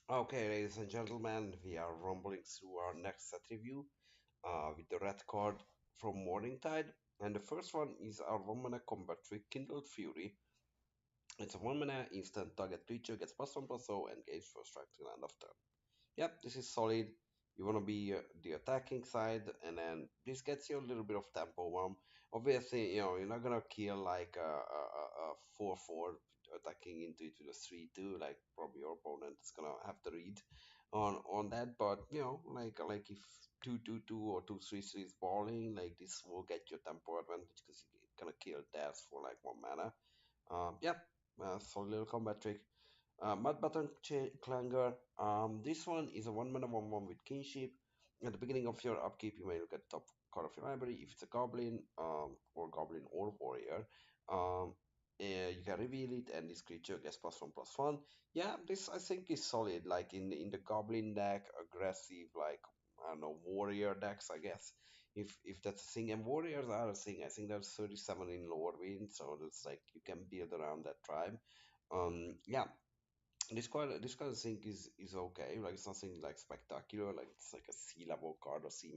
Okay, ladies and gentlemen, we are rumbling through our next set review with the red card from Morningtide. And the first one is our 1 mana combat trick, Kindled Fury. It's a 1 mana instant target creature, gets +1/+0 and gains first strike till end of turn. Yep, this is solid. You want to be the attacking side, and then this gets you a little bit of tempo bomb. Obviously, you're not gonna kill like a 4/4 attacking into it with a 3/2. Like probably your opponent is gonna have to read on that. But like if 2/2/2 or 2/3/3 is balling, like this will get your tempo advantage because you're gonna kill theirs for like 1 mana. Yeah, solid little combat trick. Mud Button Clanger. This one is a 1 mana 1/1 with kinship. At the beginning of your upkeep, you may look at the top card of your library. If it's a goblin, or warrior, you can reveal it, and this creature gets +1/+1. Yeah, this I think is solid. Like in the goblin deck, aggressive, like I don't know, warrior decks, I guess. If that's a thing, and warriors are a thing. I think there's 37 in Lorwyn, so it's like you can build around that tribe. Yeah, this kind of thing is okay. Like it's nothing like spectacular. Like it's like a C level card or C-,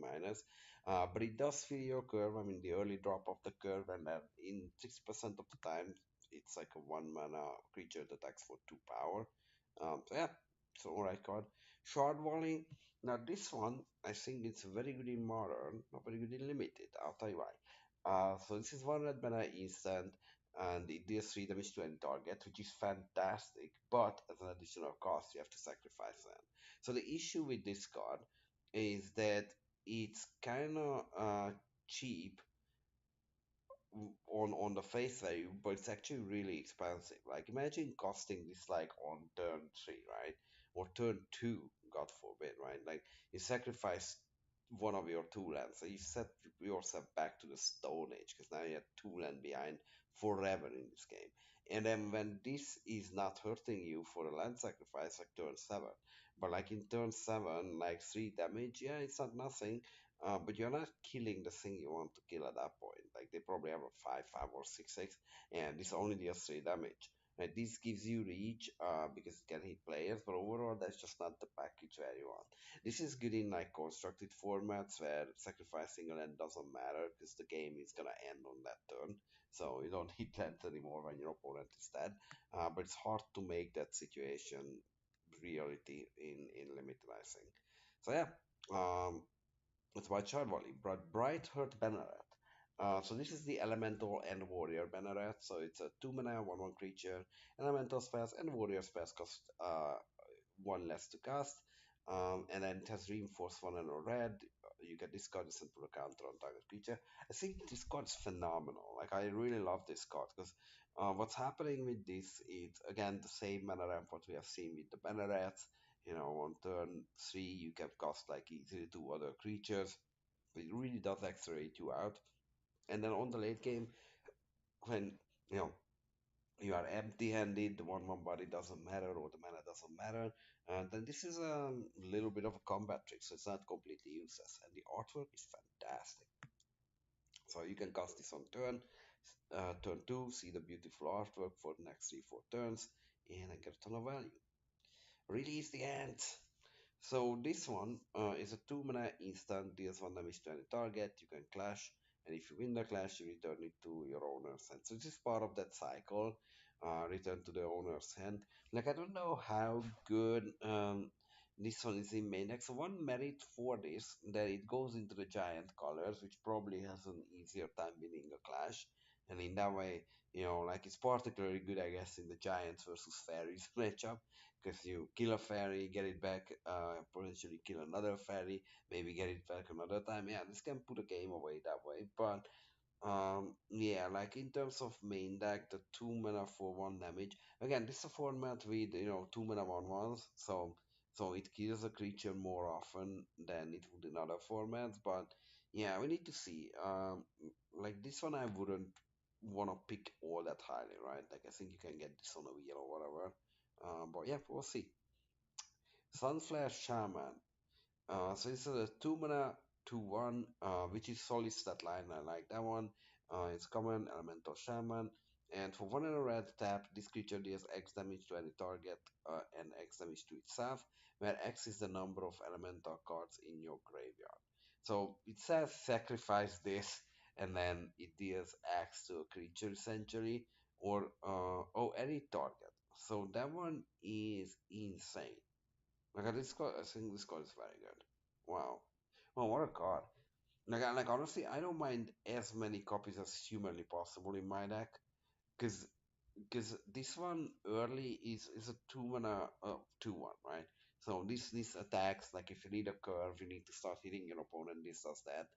but it does feel your curve. I mean, the early drop of the curve, and then in 60% of the time, it's like a 1 mana creature that attacks for 2 power. So yeah, it's an alright card. Shard Volley. Now this one, I think it's very good in modern, not very good in limited. I'll tell you why. So this is 1 red mana instant and it deals 3 damage to any target, which is fantastic, but as an additional cost, you have to sacrifice them. So the issue with this card is that it's kind of cheap on the face value, but it's actually really expensive. Like imagine costing this like on turn 3, right? Or turn 2, God forbid, right? Like you sacrifice one of your 2 lands, so you set yourself back to the Stone Age because now you're 2 land behind forever in this game. And then when this is not hurting you for a land sacrifice like turn 7, but like in turn 7, like 3 damage, yeah, it's not nothing, but you're not killing the thing you want to kill at that point. Like they probably have a 5/5 or 6/6, and this only deals 3 damage. Right? This gives you reach because it can hit players, but overall that's just not the package where you want. This is good in like constructed formats where sacrificing a land doesn't matter because the game is gonna end on that turn. So you don't hit lands anymore when your opponent is dead. But it's hard to make that situation reality in limited, I think. So yeah. It's by Chard Volley, Bright Heart Banneret. So this is the Elemental and Warrior Banneret. So it's a 2 mana 1/1 creature. Elemental spells and Warrior spells cost one less to cast. And then it has reinforced 1 and a red. You can discard this and put a counter on target creature. I think this card is phenomenal. Like I really love this card because what's happening with this is again the same mana ramp what we have seen with the Bannerets. On turn 3 you can cast like easily 2 other creatures. It really does accelerate you out. And then on the late game, when you know you are empty-handed, the 1/1 body doesn't matter or the mana doesn't matter, and then this is a little bit of a combat trick, so it's not completely useless. And the artwork is fantastic. So you can cast this on turn 2, see the beautiful artwork for the next 3-4 turns, and then get a ton of value. Release the ant. So this one is a 2 mana instant, deals 1 damage to any target. You can clash, and if you win the clash, you return it to your owner's hand. So this is part of that cycle, return to the owner's hand. Like I don't know how good this one is in main deck. So one merit for this that it goes into the giant colors, which probably has an easier time winning a clash. And in that way, like it's particularly good, I guess, in the giants versus fairies matchup because you kill a fairy, get it back, potentially kill another fairy, maybe get it back another time. Yeah, this can put a game away that way. But yeah, like in terms of main deck, the 2 mana for 1 damage. Again, this is a format with 2 mana 1/1s, so it kills a creature more often than it would in other formats. But yeah, we need to see. Like this one, I wouldn't want to pick all that highly, right? Like I think you can get this on a wheel or whatever. But yeah, we'll see. Sunflare Shaman. So this is a 2 mana 2/1, which is solid stat line. I like that one. It's common elemental shaman. And for one in a red tap, this creature deals X damage to any target and X damage to itself, where X is the number of elemental cards in your graveyard. So it says sacrifice this, and then it deals X to a creature essentially, or any target. So that one is insane. Like this card, I think this card is very good. Wow. Well, what a card. Like honestly, I don't mind as many copies as humanly possible in my deck, because this one early is a 2 mana 2/1, right? So this attacks, like if you need a curve, you need to start hitting your opponent. This does that.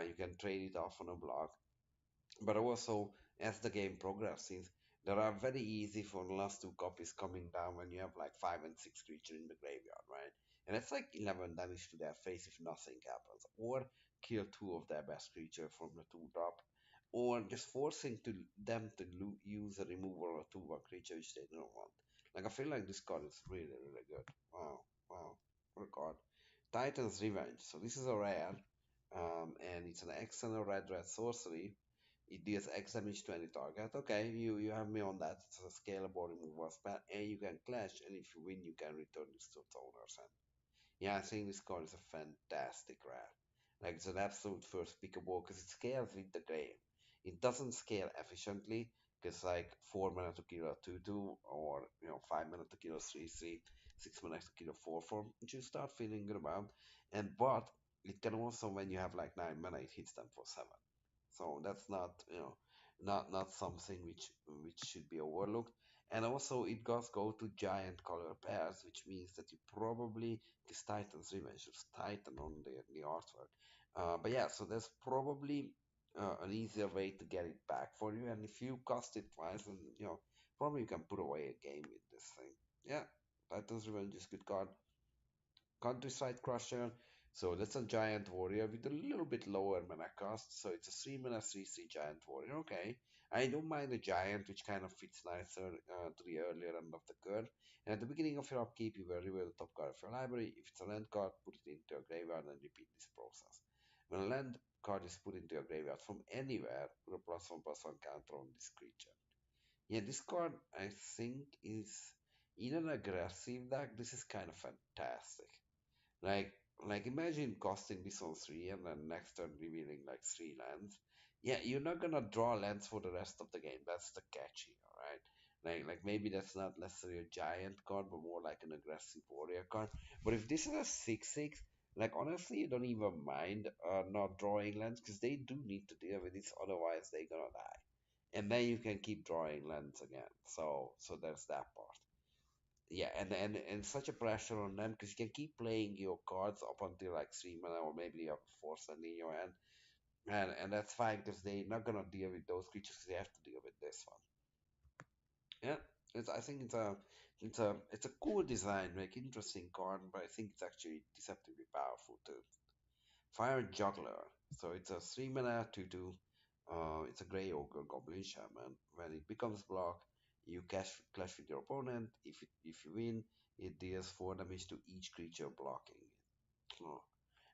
You can trade it off on a block, but also as the game progresses, there are very easy for the last two copies coming down when you have like 5 and 6 creature in the graveyard, right? And it's like 11 damage to their face if nothing happens, or kill two of their best creature from the 2 drop, or just forcing them to use a removal or 2/1 creature which they don't want. Like I feel like this card is really really good. Wow, wow, what a card! Titan's Revenge. So this is a rare, and it's an external red sorcery. It deals X damage to any target. Okay, you have me on that. It's a scalable removal spell, and you can clash, and if you win, you can return this to its owner's hand. Yeah, I think this card is a fantastic rare. Like it's an absolute first pickable because it scales with the game. It doesn't scale efficiently because like 4 mana to kill a 2/2, or 5 mana to kill a 3/3, 6 mana to kill a 4/4, which you start feeling good about. And but it can also, when you have like 9 mana, it hits them for 7. So that's not not something which should be overlooked. And also it does go to giant color pairs, which means that you probably, this Titan's Revenge is Titan on the artwork. But yeah, so there's probably an easier way to get it back for you. And if you cost it twice, then probably you can put away a game with this thing. Yeah, Titan's Revenge is a good card. Countryside Crusher. So that's a giant warrior with a little bit lower mana cost. So it's a 3 mana 3/3 giant warrior. Okay. I don't mind the giant, which kind of fits nicer to the earlier end of the curve. And at the beginning of your upkeep, you will reveal the top card of your library. If it's a land card, put it into your graveyard and repeat this process. When a land card is put into your graveyard from anywhere, put a +1/+1 counter on this creature. Yeah, this card I think is, in an aggressive deck, this is kind of fantastic. Like, like imagine casting this on three and then next turn revealing like 3 lands. Yeah, you're not gonna draw lands for the rest of the game. That's the catch here, right? Like maybe that's not necessarily a giant card, but more like an aggressive warrior card. But if this is a 6/6, like honestly, you don't even mind not drawing lands because they do need to deal with this, otherwise they're gonna die. And then you can keep drawing lands again. So there's that part. Yeah, and such a pressure on them because you can keep playing your cards up until like 3 mana, or maybe you have a force in your hand, and that's fine because they're not gonna deal with those creatures because they have to deal with this one. Yeah, I think it's a cool design, like interesting card, but I think it's actually deceptively powerful too. Fire Juggler. So it's a 3 mana 2/2. It's a Grey Ogre Goblin Shaman. When it becomes block, you clash with your opponent. If you win, it deals 4 damage to each creature blocking it.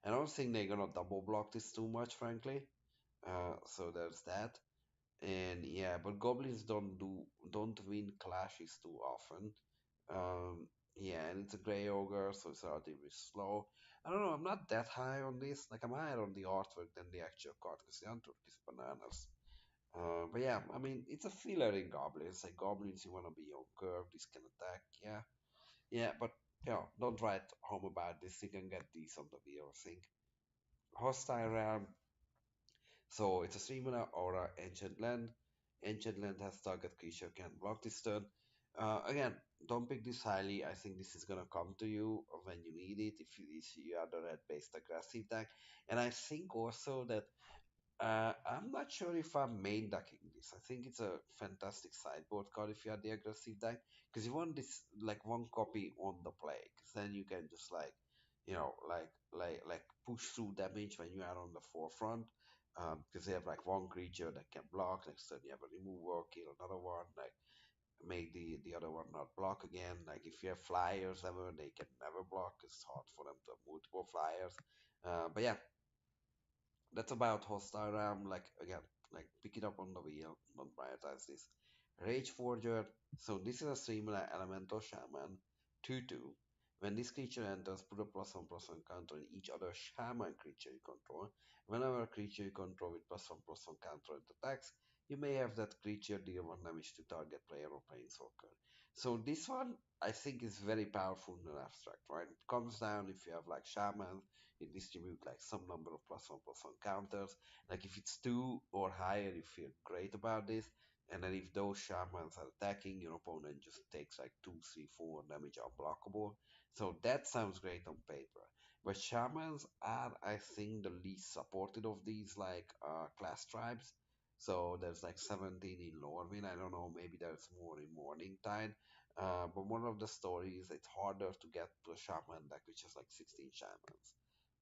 I don't think they're gonna double block this too much, frankly. So there's that. And yeah, but goblins don't win clashes too often. Um, yeah, and it's a gray ogre, so it's relatively slow. I don't know. I'm not that high on this. Like I'm higher on the artwork than the actual card because the artwork is bananas. But yeah, I mean it's a filler in goblins. Like goblins, you wanna be on curve. This can attack. Yeah, yeah, but don't write home about this. You can get these on the wheel. I think hostile realm. So it's a 3 mana aura ancient land. Ancient land has target creature can block this turn. Again, don't pick this highly. I think this is gonna come to you when you need it if you are the red based aggressive deck. And I think also that I'm not sure if I'm main decking this. I think it's a fantastic sideboard card if you are the aggressive deck because you want this like one copy on the play because then you can just like push through damage when you are on the forefront because they have like one creature that can block. Next turn you have a remover, kill another one, like make the other one not block again. Like if you have flyers ever, they can never block. It's hard for them to have multiple flyers. But yeah, that's about hostile realm. Like again, like pick it up on the wheel. Don't prioritize this. Rage Forger. So this is a similar elemental shaman, 2/2. When this creature enters, put a +1/+1 counter on each other shaman creature you control. Whenever a creature you control with +1/+1 counter it attacks, you may have that creature deal 1 damage to target player or planeswalker. So this one I think is very powerful in an abstract, right? It comes down if you have like shamans, you distribute like some number of +1/+1 counters. Like if it's 2 or higher, you feel great about this. And then if those shamans are attacking, your opponent just takes like 2, 3, 4 damage unblockable. So that sounds great on paper. But shamans are, I think, the least supported of these like class tribes. So there's like 17 in Lorwyn. I don't know, maybe there's more in Morningtide. But one of the stories, it's harder to get to a shaman deck, which is like 16 shamans.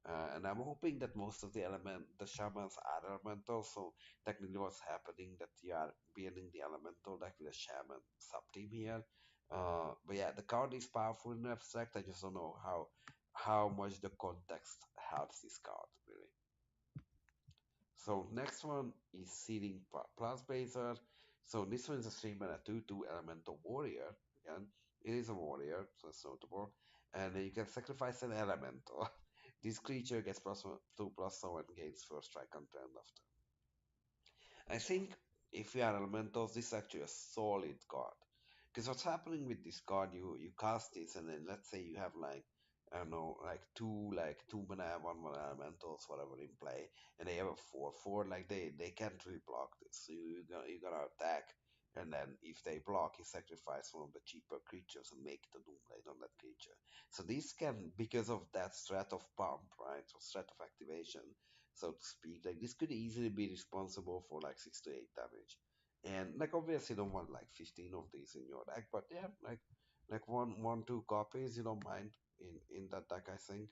And I'm hoping that most of the shamans are elemental. So technically, what's happening that you are building the elemental deck with a shaman sub team here. But yeah, the card is powerful in abstract. I just don't know how much the context helps this card really. So next one is Seeding Plus Blazer. So this one is a 3 mana 2/2 elemental warrior. Again, it is a warrior, so it's notable. And you can sacrifice an elemental. This creature gets +2/+1 and gains first strike on turn after. I think if you are elementals, this is actually a solid card. Because what's happening with this card, you cast this, and then let's say you have like I don't know, like 2 mana, 1 mana elementals, whatever in play, and they have a 4/4. Like they can't really block this. So you're gonna attack, and then if they block, you sacrifice one of the cheaper creatures and make the Doomblade on that creature. So this can, because of that threat of pump, right, or threat of activation, so to speak. Like this could easily be responsible for like 6 to 8 damage. And like obviously you don't want like 15 of these in your deck, but yeah, like one, two copies, you don't mind in that deck, I think.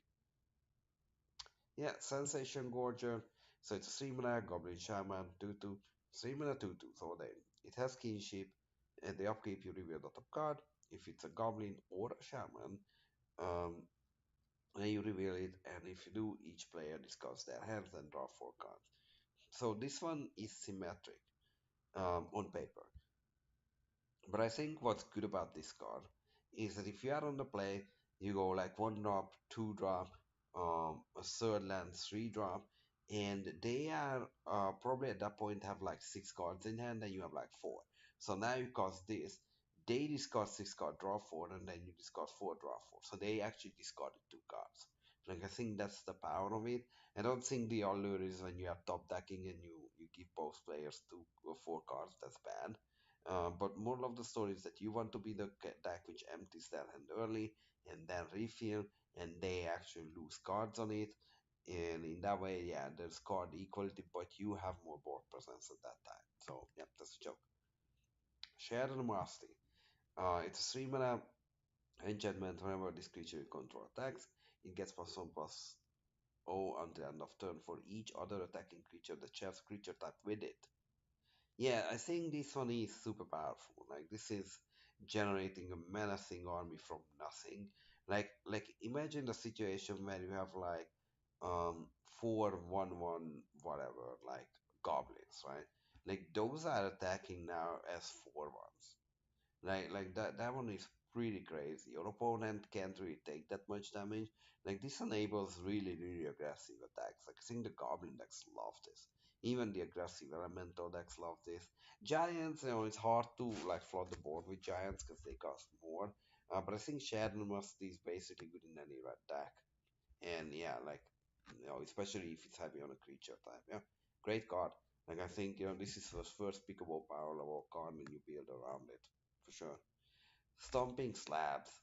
Yeah, Sensation Gorger. So it's a 3 mana Goblin Shaman, 2/2, 3 mana 2/2. So then it has kinship, and the upkeep you reveal the top card. If it's a Goblin or a Shaman, um, then you reveal it, and if you do, each player discards their hands and draw 4 cards. So this one is symmetric on paper. But I think what's good about this card is that if you are on the play, you go like 1 drop, 2 drop, a third land, 3 drop, and they are probably at that point have like 6 cards in hand, and you have like 4. So now you cast this. They discard 6 card, draw 4, and then you discard 4, draw 4. So they actually discarded 2 cards. Like I think that's the power of it. I don't think the allure is when you are top decking and you give both players 2 or 4 cards. That's bad. But more of the story is that you want to be the deck which empties their hand early and then refill, and they actually lose cards on it. And in that way, yeah, there's card equality, but you have more board presence at that time. So, yeah, that's a joke. Shared Animosity. It's a 3 mana enchantment. Whenever this creature you control attacks, it gets +1/+0 until end of turn for each other attacking creature that shares creature type with it. Yeah, I think this one is super powerful. Like this is generating a menacing army from nothing. Like imagine the situation where you have like 4/1/1 whatever, like goblins, right? Like those are attacking now as 4/1s. Like that one is pretty crazy. Your opponent can't really take that much damage. Like this enables really aggressive attacks. Like I think the goblin decks love this. Even the aggressive elemental decks love this. Giants, it's hard to like flood the board with giants because they cost more. But I think Shadow Must is basically good in any red deck. And yeah, like especially if it's heavy on a creature type. Yeah, great card. Like I think this is the first pickable power level card and you build around it for sure. Stomping Slabs.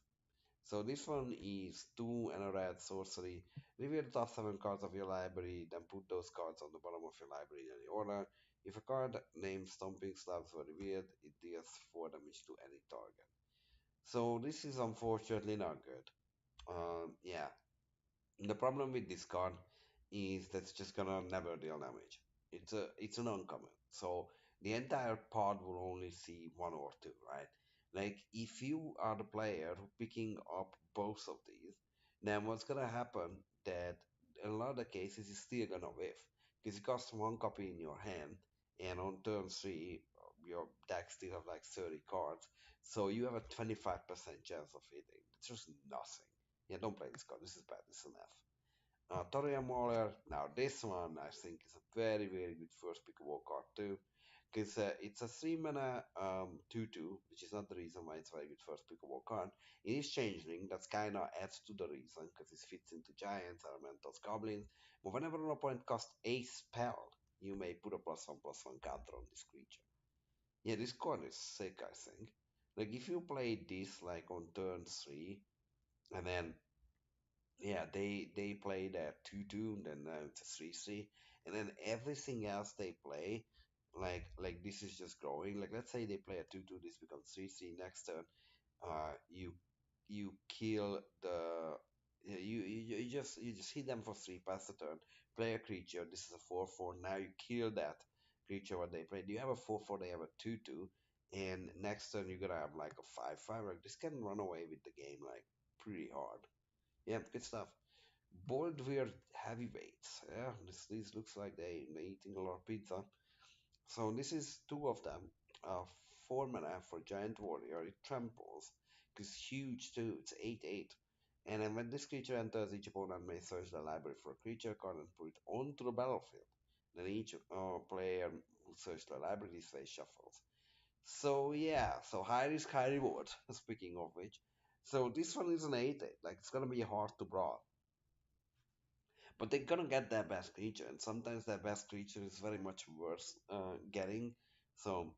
So this one is 2 and a red sorcery. Reveal the top 7 cards of your library, then put those cards on the bottom of your library in any order. If a card named Stomping Slabs were revealed, it deals 4 damage to any target. So this is unfortunately not good. Yeah, the problem with this card is that's just gonna never deal damage. It's an uncommon. So the entire pod will only see 1 or 2, right? Like if you are the player who picking up both of these, then what's gonna happen that in a lot of the cases you're still gonna whiff. Because you cost 1 copy in your hand and on turn 3 your deck still have like 30 cards, so you have a 25% chance of hitting. It's just nothing. Yeah, don't play this card. This is bad. This is an F. Toria Mauler. Now this one I think is a very very good first pick of all card too, because it's a 3 mana 2/2, which is not the reason why it's a very good first pick of all card. It is changeling. That's kind of adds to the reason because it fits into giants, elementals, goblins. But whenever an opponent casts a spell, you may put a +1/+1 counter on this creature. Yeah, this card is sick. I think. Like if you play this like on turn 3, and then yeah, they play that 2/2, then it's a 3/3, and then everything else they play, like this is just growing. Like let's say they play a 2/2, this becomes 3/3 next turn. You kill the you just hit them for 3, pass the turn, play a creature. This is a 4/4. Now you kill that creature what they played. You have a 4/4, they have a 2/2, and next turn you're gonna have like a 5/5. Like this can run away with the game like pretty hard. Yeah, good stuff. Bold weird heavyweights. Yeah, this looks like they eating a lot of pizza. So this is two of them. 4 mana for giant warrior. It tramples. It's huge too. It's 8/8. And then when this creature enters, each opponent may search the library for a creature card and put it onto the battlefield. Then each player who searches the library this way shuffles. So yeah, so high risk, high reward. Speaking of which, so this one is an 8/8. Like it's gonna be hard to brawl. But they're gonna get their best creature, and sometimes their best creature is very much worth getting. So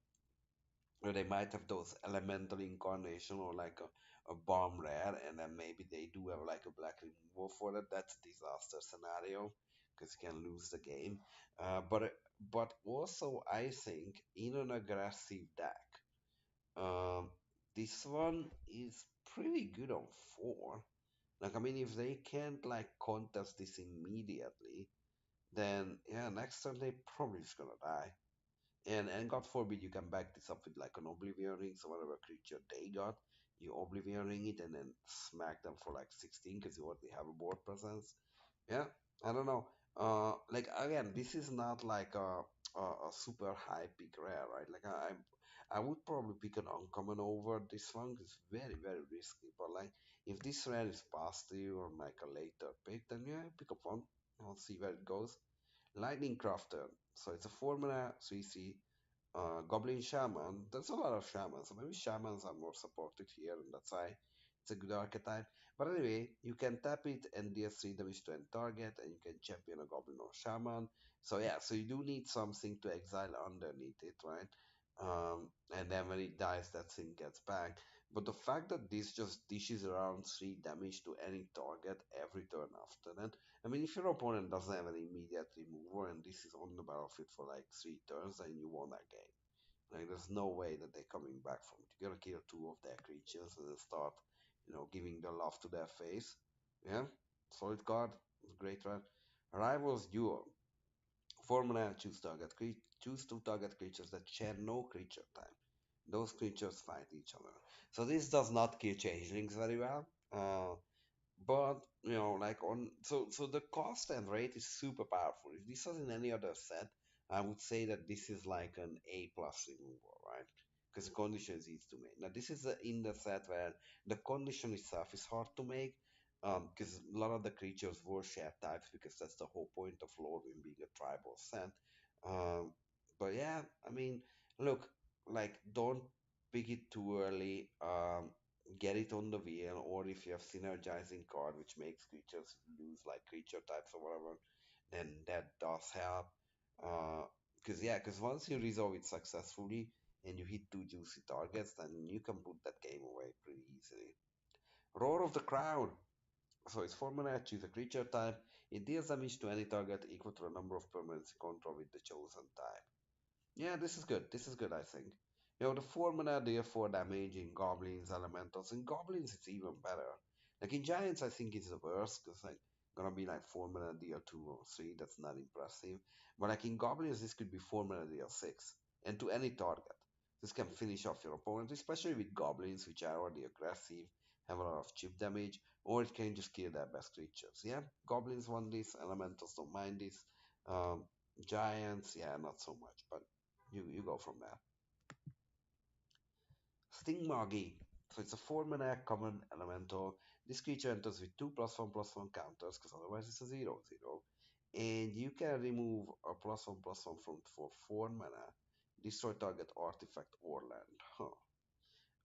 they might have those elemental incarnation or like a bomb rare, and then maybe they do have like a black removal for it. That's a disaster scenario because you can lose the game. But also I think in an aggressive deck, um, this one is pretty good on 4. Like I mean, if they can't like contest this immediately, then yeah, next turn they probably just gonna die. And God forbid you can back this up with like an Oblivion Ring, so whatever creature they got, you Oblivion Ring it and then smack them for like 16 because you already have a board presence. Yeah, I don't know. Like again, this is not like a super high pick rare, right? Like I would probably pick an uncommon over this one 'cause it's very very risky. But like if this rare is past you or like a later pick, then yeah, pick up one. I'll see where it goes. Lightning Crafter. So it's a 4 mana 3/3 Goblin Shaman. There's a lot of shamans, so maybe shamans are more supported here, and that's why it's a good archetype. But anyway, you can tap it and deal 3 damage to any target, and you can champion a Goblin or Shaman. So yeah, so you do need something to exile underneath it, right? And then when it dies, that thing gets back. But the fact that this just dishes around 3 damage to any target every turn after that, I mean, if your opponent doesn't have an immediate remover and this is on the battlefield for like 3 turns, then you won that game. Like, there's no way that they're coming back from it. You gotta kill 2 of their creatures and then start, giving the love to their face. Yeah, solid card, great run. Rivals Duel. 4 mana, choose 2 target creatures that share no creature type. Those creatures fight each other. So this does not kill changelings very well. But like so the cost and rate is super powerful. If this was in any other set, I would say that this is like an A plus removal, right? Because the condition is easy to make. Now this is in the set where the condition itself is hard to make, because a lot of the creatures were shared types because that's the whole point of Lorwyn being a tribal set. Um, but yeah, I mean, look, like don't pick it too early. Get it on the wheel, or if you have synergizing card which makes creatures lose like creature types or whatever, then that does help. Because once you resolve it successfully and you hit 2 juicy targets, then you can put that game away pretty easily. Roar of the Crown. So it's 4 mana, choose a creature type. It deals damage to any target equal to the number of permanents you control with the chosen type. Yeah, this is good. This is good, I think. The 4 mana deal 4 damage in goblins, elementals. In goblins, it's even better. Like in giants, I think it's the worst because like gonna be like 4 mana deal 2 or 3. That's not impressive. But like in goblins, this could be 4 mana deal 6, and to any target. This can finish off your opponent, especially with goblins, which are already aggressive, have a lot of chip damage, or it can just kill their best creatures. Yeah, goblins want this, elementals don't mind this. Um, Giants, yeah, not so much, but you go from there. Stingmagi. So it's a 4 mana common elemental. This creature enters with two +1/+1 counters, because otherwise it's a 0/0. And you can remove a +1/+1 from for 4 mana, destroy target artifact or land. Huh.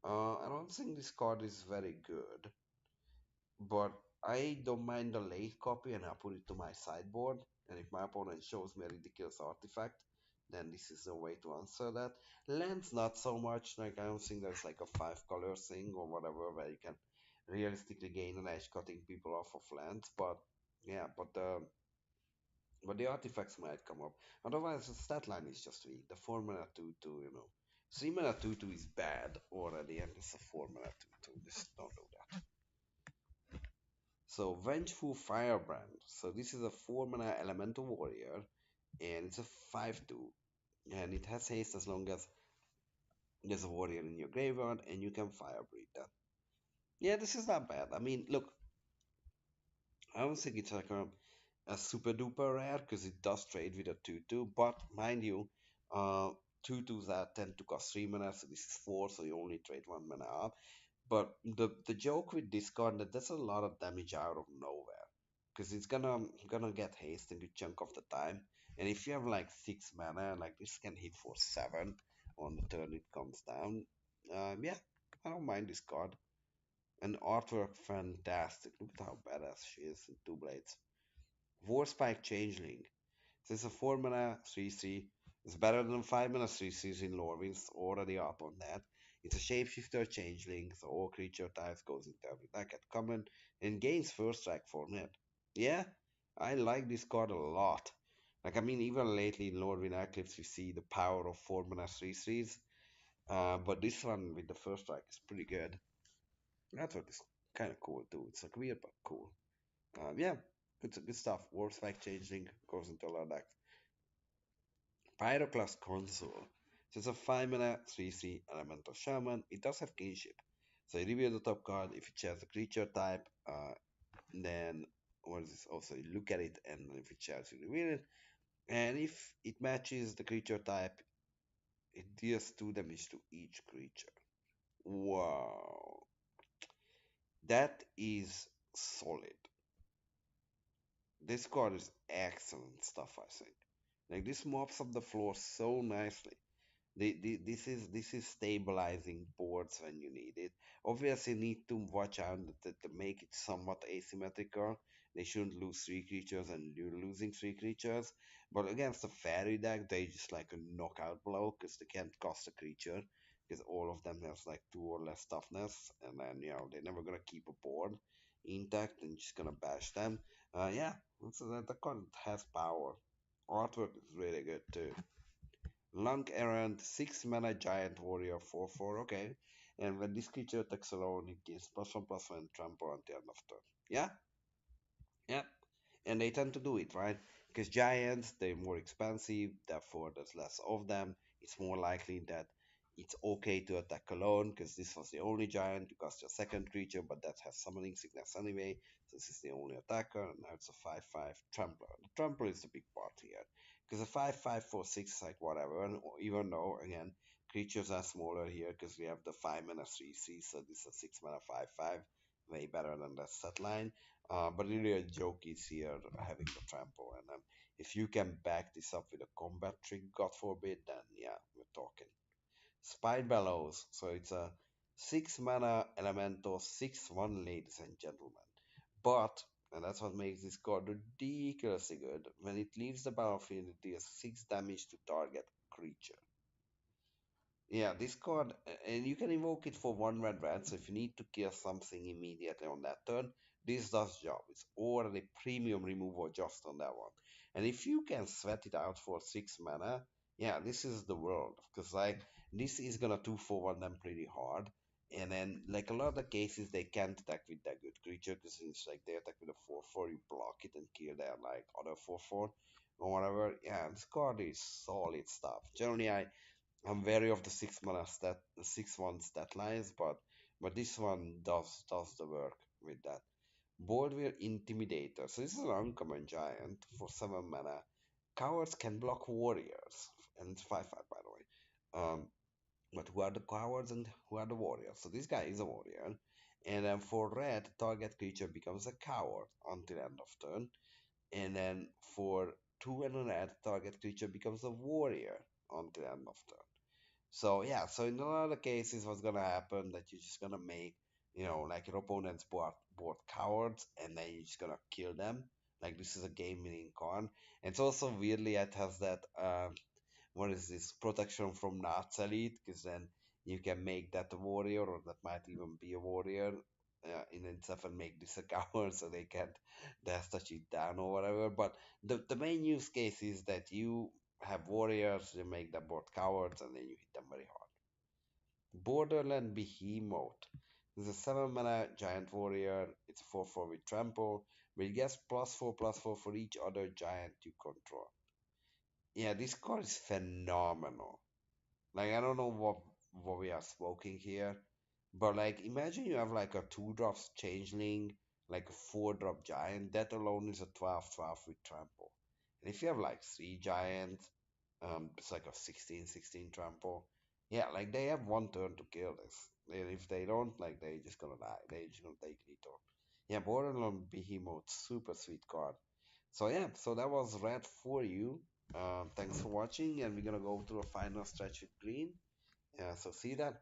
I don't think this card is very good, but I don't mind the late copy and I put it to my sideboard. And if my opponent shows me a ridiculous artifact, then this is the way to answer that. Lands not so much. Like I don't think there's like a 5 color thing or whatever where you can realistically gain an edge cutting people off of lands. But yeah, but the artifacts might come up. Otherwise, the stat line is just weak. The 4 mana 2/2, 3 mana 2/2 is bad already, and it's a 4 mana 2/2. Just don't do that. So Vengeful Firebrand. So this is a 4 mana elemental warrior, and it's a 5/2, and it has haste as long as there's a warrior in your graveyard, and you can firebreed that. Yeah, this is not bad. I mean, look, I don't think it's like a super duper rare because it does trade with a 2/2, but mind you, uh, 2/2s are tend to cost 3 mana, so this is 4, so you only trade 1 mana up. But the joke with this card that there's a lot of damage out of nowhere because it's gonna get haste a good chunk of the time, and if you have like 6 mana, like this can hit for 7 on the turn it comes down. Yeah, I don't mind this card. And artwork fantastic. Look at how badass she is in two blades. Warspike Changeling. This is a 4 mana 3/3. It's better than 5 mana 3/3s in Lorwyn. It's already up on that. It's a shapeshifter changeling, so all creature types goes into every deck at common and gains first strike for net. Yeah, I like this card a lot. Like I mean, even lately in Lorwyn Eclipse, we see the power of 4 mana 3/3s. But this one with the first strike is pretty good. That's what is kind of cool too. It's like weird but cool. Yeah, good stuff. Warspike changeling goes into a lot of decks. Pyroclast Console. So it's a 5 mana 3/3 elemental shaman. It does have kinship. So you reveal the top card. If it shares a creature type, then what is this? Also, you look at it, and if it shares, you reveal it. And if it matches the creature type, it deals 2 damage to each creature. Wow, that is solid. This card is excellent stuff, I think. Like this mops up the floor so nicely. This is stabilizing boards when you need it. Obviously, you need to watch out to make it somewhat asymmetrical. They shouldn't lose 3 creatures and you're losing 3 creatures. But against a fairy deck, they just like a knockout blow because they can't cost a creature because all of them has like 2 or less toughness, and then they're never gonna keep a board intact and just gonna bash them. Yeah, so that the card has power. Artwork is really good too. Lunk Errant, 6 mana giant warrior 4/4, okay. And when this creature attacks alone, it gains +1/+1 trample until end of turn. Yeah, yeah. And they tend to do it, right? Because giants, they're more expensive, therefore there's less of them. It's more likely that it's okay to attack alone, because this was the only giant. You cast your second creature, but that has summoning sickness anyway. So this is the only attacker, and now it's a 5/5 trampler. The trampler is the big part here. Because a 5/5 for 6 is like whatever, and even though, again, creatures are smaller here, because we have the 5 mana 3/3, so this is a 6 mana 5/5. Way better than that set line. But the real joke is here having the trample, and if you can back this up with a combat trick, God forbid, then yeah, we're talking. Spine Bellows, so it's a 6 mana elemental 6/1, ladies and gentlemen. But, and that's what makes this card ridiculously good, when it leaves the battlefield, it deals 6 damage to target creature. Yeah, this card, and you can invoke it for 1 red red. So if you need to kill something immediately on that turn, this does job. It's already premium removal just on that one. And if you can sweat it out for 6 mana, yeah, this is the world. Because like this is gonna 2/4 them pretty hard. And then like a lot of the cases they can't attack with that good creature because it's like they attack with a 4/4, you block it and kill their like other 4/4 or whatever. Yeah, this card is solid stuff. Generally I'm wary of the 6 mana stat, the 6/1 stat lines, but this one does the work with that. Boardware Intimidator. So this is an uncommon giant for 7 mana. Cowards can block warriors, and it's 5/5 by the way. But who are the cowards and who are the warriors? So this guy is a warrior. And then for red, target creature becomes a coward until end of turn. And then for two and a red, target creature becomes a warrior until end of turn. So yeah, so in a lot of cases, what's gonna happen that you're just gonna make, like your opponent's board cowards, and then you're just gonna kill them. Like this is a game-winning card. And it's also weirdly it has that what is this protection from Nazi elite, because then you can make that a warrior, or that might even be a warrior in itself, and make this a coward so they can't dash touch it down or whatever. But the main use case is that you have warriors, you make them both cowards, and then you hit them very hard. Borderland Behemoth. This is a 7 mana giant warrior. It's 4/4 with trample, but it gets +4/+4 for each other giant you control. Yeah, this card is phenomenal. Like I don't know what we are smoking here, but like imagine you have like a 2 drop changeling, like a 4 drop giant. That alone is a 12/12 with trample. And if you have like 3 giants, it's like a 16/16 trample. Yeah, like they have 1 turn to kill this. And if they don't, like they just gonna die. They just gonna take lethal. Yeah, Borderland Behemoth, super sweet card. So yeah, so that was red for you. Thanks for watching, and we're gonna go through a final stretch with green. Yeah, so see you then.